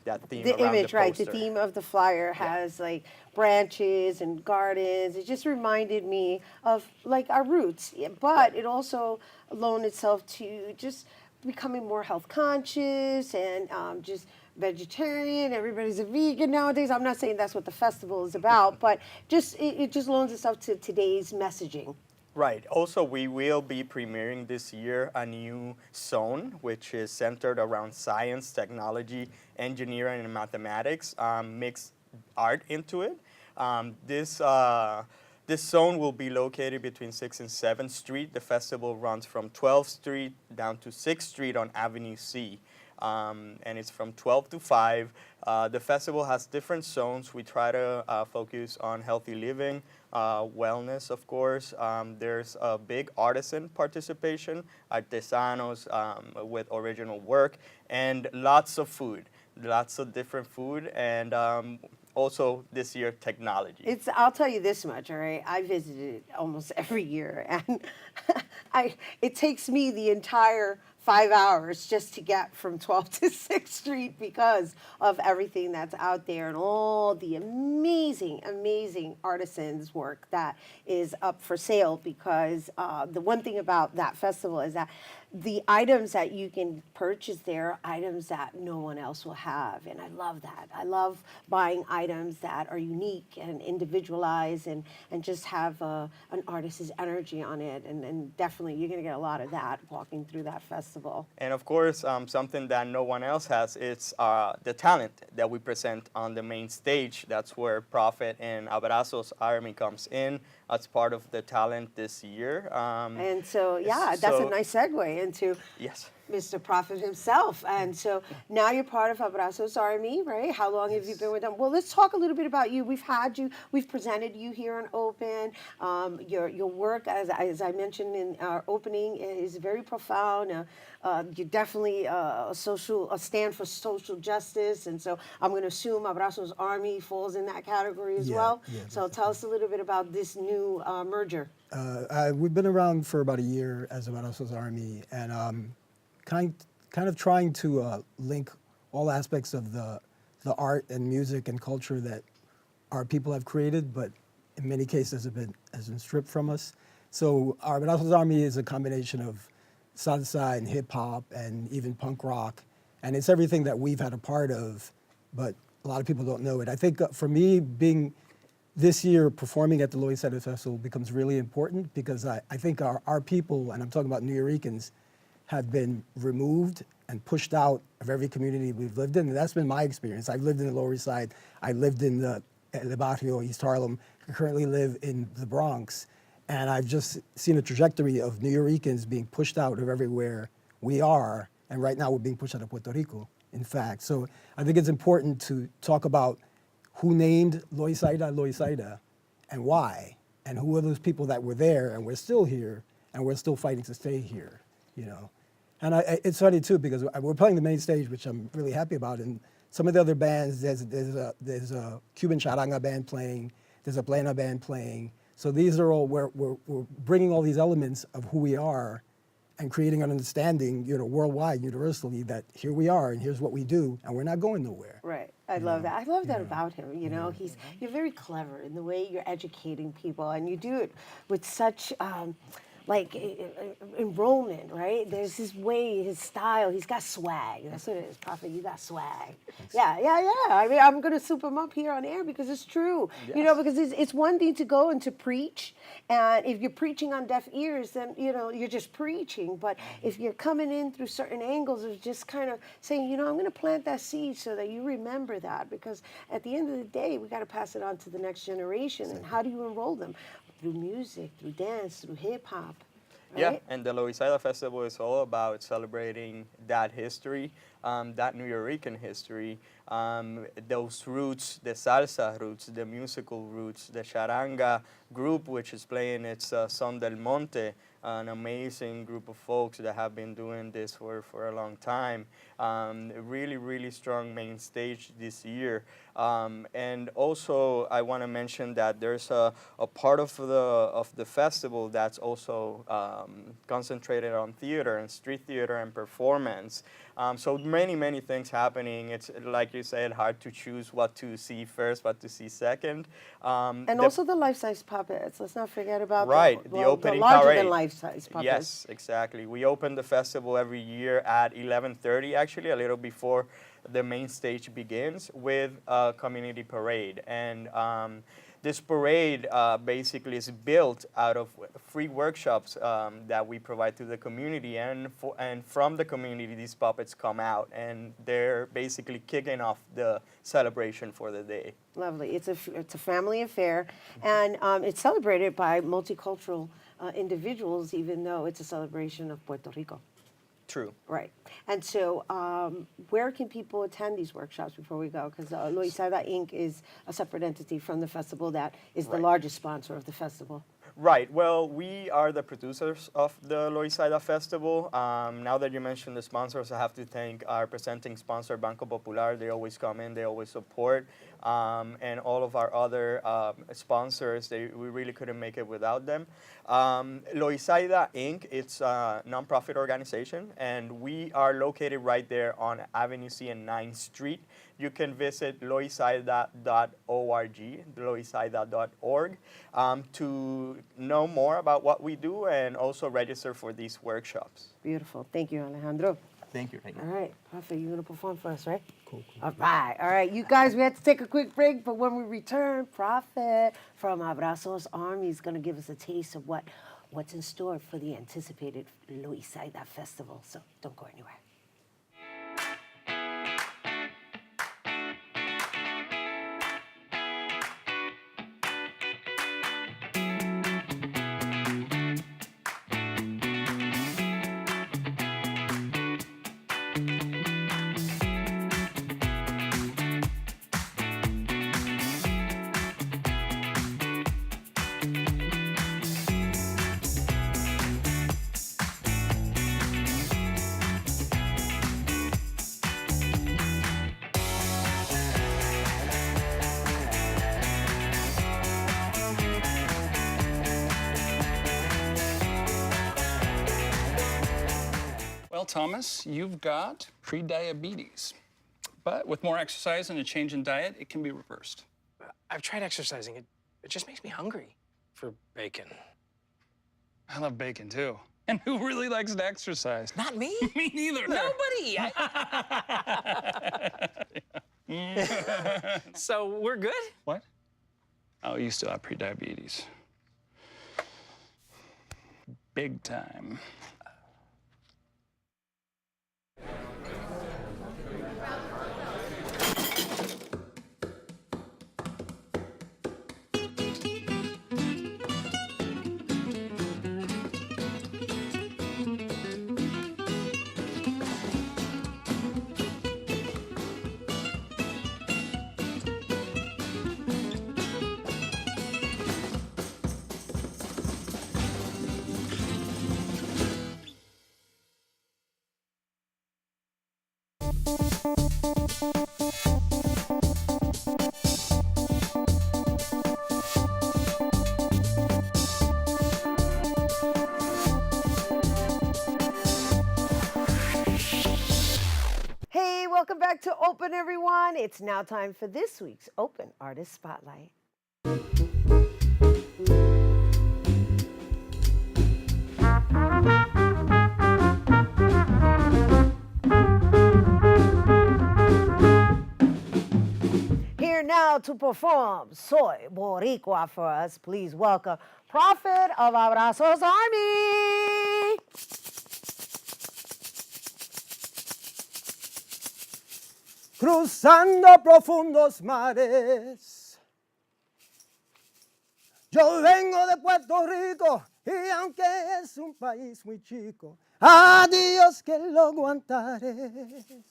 that theme The around image, the right? The poster. theme of the flyer has like branches and gardens. It just reminded me of like our roots, but it also loaned itself to just becoming more health conscious and just vegetarian. Everybody's a vegan nowadays. I'm not saying that's what the festival is about, but just it just loans itself to today's messaging. Right. Also, we will be premiering this year a new zone, which is centered around science, technology, engineering, and mathematics, mixed art into it. This zone will be located between 6th and 7th Street. The festival runs from 12th Street down to 6th Street on Avenue C. And it's from 12 to 5. The festival has different zones. We try to focus on healthy living, wellness, of course. There's a big artisan participation, artesanos with original work, and lots of food, lots of different food, and also this year technology. I'll tell you this much, all right? I visited it almost every year, and it takes me the entire 5 hours just to get from 12th to 6th Street because of everything that's out there and all the amazing, amazing artisans' work that is up for sale, because the one thing about that festival is that the items that you can purchase there are items that no one else will have, and I love that. I love buying items that are unique and individualized and just have an artist's energy on it, and definitely you're going to get a lot of that walking through that festival. And of course, something that no one else has is the talent that we present on the main stage. That's where Prophet and Abrazos Army comes in as part of the talent this year. And so, yeah, that's a nice segue into Mr. Prophet himself. And so now you're part of Abrazos Army, right? How long have you been with them? Well, let's talk a little bit about you. We've presented you here on Open. Your work, as I mentioned in our opening, is very profound. You're definitely a stand for social justice, and so I'm going to assume Abrazos Army falls in that category as well. Yeah, so tell us a little bit about this new merger. We've been around for about a year as Abrazos Army, and kind of trying to link all aspects of the art and music and culture that our people have created, but in many cases has been stripped from us. So our Abrazos Army is a combination of salsa and hip hop and even punk rock, and it's everything that we've had a part of, but a lot of people don't know it. I think for me, being this year performing at the Loisaida Festival becomes really important because I think our people, and I'm talking about New Yorkers, have been removed and pushed out of every community we've lived in, and that's been my experience. I've lived in the Lower East Side, I lived in the Barrio, East Harlem, I currently live in the Bronx, and I've just seen a trajectory of New Yorkers being pushed out of everywhere we are, and right now we're being pushed out of Puerto Rico, in fact. So I think it's important to talk about who named Loisaida, and why, and who are those people that were there and we're still here, and we're still fighting to stay here, you know. And it's funny too, because we're playing the main stage, which I'm really happy about, and some of the other bands, there's a Cuban charanga band playing, there's a plena band playing. So these are all, we're bringing all these elements of who we are and creating an understanding, you know, worldwide, universally, that here we are and here's what we do, and we're not going nowhere. Right. I love that. I love that about him. You know, you're very clever in the way you're educating people, and you do it with such enrollment, right? There's his way, his style. He's got swag. That's what it is, Prophet. You got swag. Yeah. I mean, I'm going to soup him up here on air because it's true. Yes. You know, because it's one thing to go and to preach, and if you're preaching on deaf ears, then, you know, you're just preaching. But if you're coming in through certain angles of just kind of saying, you know, I'm going to plant that seed so that you remember that, because at the end of the day, we got to pass it on to the next generation. And how do you enroll them? Through music, through dance, through hip-hop. Right? Yeah, and the Loisaida Festival is all about celebrating that history, that Nuyorican history, those roots, the salsa roots, the musical roots, the charanga group, which is playing its Son del Monte, an amazing group of folks that have been doing this for a long time. Really, really strong main stage this year. And also, I want to mention that there's a part of the festival that's also concentrated on theater and street theater and performance. So many things happening. It's, like you said, hard to choose what to see first, what to see second. And also the life-size puppets. Let's not forget about the opening the larger parade. than life-size puppets. Yes, exactly. We open the festival every year at 11:30, actually, a little before the main stage begins, with a community parade. And this parade basically is built out of free workshops that we provide to the community, and from the community these puppets come out, and they're basically kicking off the celebration for the day. Lovely. It's a family affair, and it's celebrated by multicultural individuals, even though it's a celebration of Puerto Rico. True. Right. And so where can people attend these workshops before we go? Because Loisaida Inc. is a separate entity from the festival that is the largest sponsor of the festival. Right. Well, we are the producers of the Loisaida Festival. Now that you mentioned the sponsors, I have to thank our presenting sponsor, Banco Popular. They always come in, they always support. And all of our other sponsors, we really couldn't make it without them. Loisaida Inc., it's a nonprofit organization, and we are located right there on Avenue C and 9th Street. You can visit loisaida.org, loisaida.org, to know more about what we do and also register for these workshops. Beautiful. Thank you, Alejandro. Thank you. Thank you. All right, Rafa, you're going to perform for us, right? Cool. All right. You guys, we had to take a quick break, but when we return, Prophet from Abrazos Army is going to give us a taste of what's in store for the anticipated Loisaida Festival. So don't go anywhere. Well, Thomas, you've got pre-diabetes. But with more exercise and a change in diet, it can be reversed. I've tried exercising. It just makes me hungry for bacon. I love bacon, too. And who really likes to exercise? Not me. Me neither. Nobody. So we're good? What? Oh, you still have pre-diabetes. Big time. Hey, welcome back to Open, everyone. It's now time for this week's Open Artist Spotlight. Here now to perform Soy Boricua for us, please welcome Prophet of Abrazos Army. Cruzando profundos mares. Yo vengo de Puerto Rico y aunque es un país muy chico, a Dios que lo aguantaré.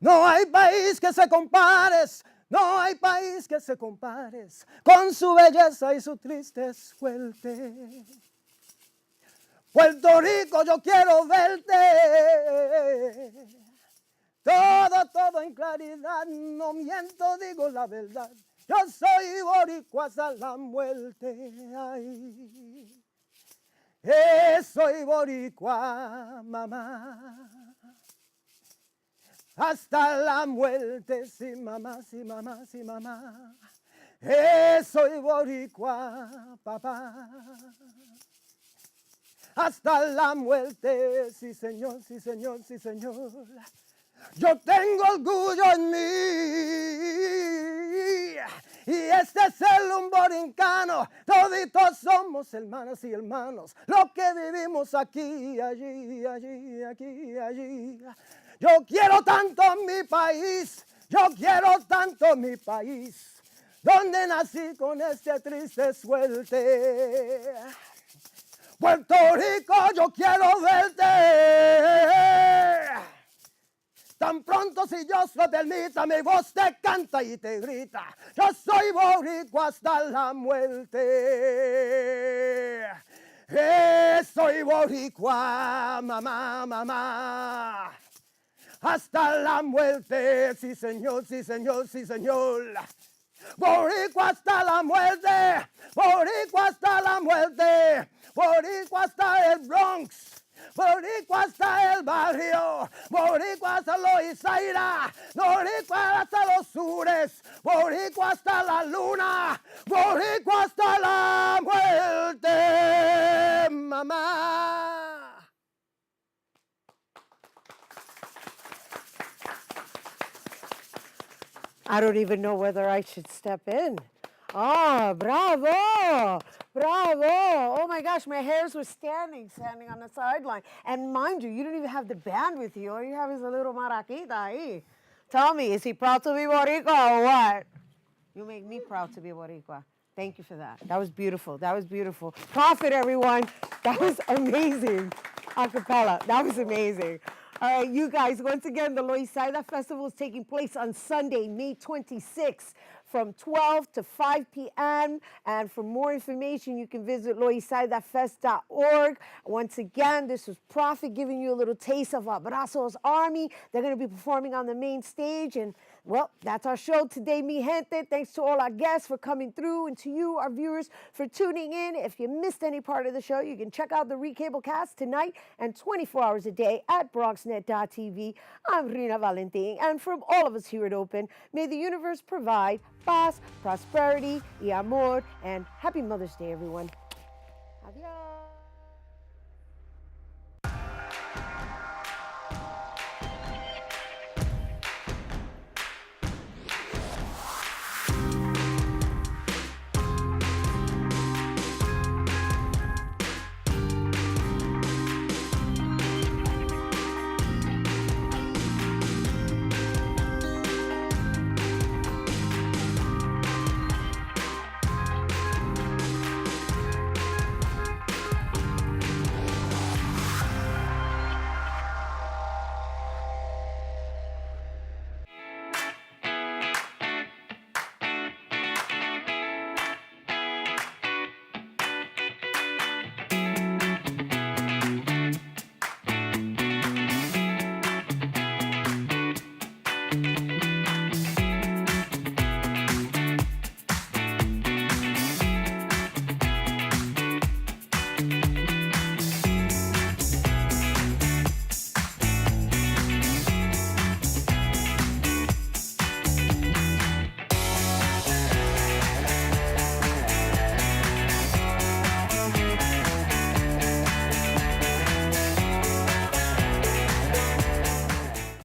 No hay país que se compares, no hay país que se compares con su belleza y su triste suerte. Puerto Rico, yo quiero verte. Todo en claridad, no miento, digo la verdad. Yo soy boricua hasta la muerte. Ay. Soy boricua, mamá. Hasta la muerte, sí, mamá, sí, mamá, sí, mamá. Soy boricua, papá. Hasta la muerte, sí, señor, sí, señor, sí, señor. Yo tengo orgullo en mí, y este es el borincano, toditos somos hermanas y hermanos, los que vivimos aquí, allí, allí, aquí, allí. Yo quiero tanto mi país, yo quiero tanto mi país, donde nací con este triste suerte. Puerto Rico, yo quiero verte. Tan pronto si Dios lo permita, mi voz te canta y te grita. Yo soy boricua hasta la muerte. Soy boricua, mamá, mamá. Hasta la muerte, sí señor, sí señor, sí señor. Boricua hasta la muerte, boricua hasta la muerte, boricua hasta el Bronx. Boricua hasta el barrio, boricua hasta Loisaida, boricua hasta los sures, boricua hasta la luna, boricua hasta la muerte, mamá. I don't even know whether I should step in. Oh, bravo, bravo. Oh my gosh, my hairs were standing on the sideline. And mind you, you don't even have the band with you. All you have is a little maraquita ahí. Tell me, is he proud to be Boricua or what? You make me proud to be Boricua. Thank you for that. That was beautiful. That was beautiful. Profit, everyone. That was amazing. Acapella. That was amazing. All right, you guys, once again, the Loisaida Festival is taking place on Sunday, May 26th from 12 to 5 p.m. And for more information, you can visit loisaidafest.org. Once again, this was Prophet giving you a little taste of Abrazos Army. They're going to be performing on the main stage. And, well, that's our show today, mi gente. Thanks to all our guests for coming through and to you, our viewers, for tuning in. If you missed any part of the show, you can check out the recable cast tonight and 24 hours a day at BronxNet.tv. I'm Rhina Valentin, and from all of us here at Open, may the universe provide paz, prosperity, y amor, and happy Mother's Day, everyone. Adios.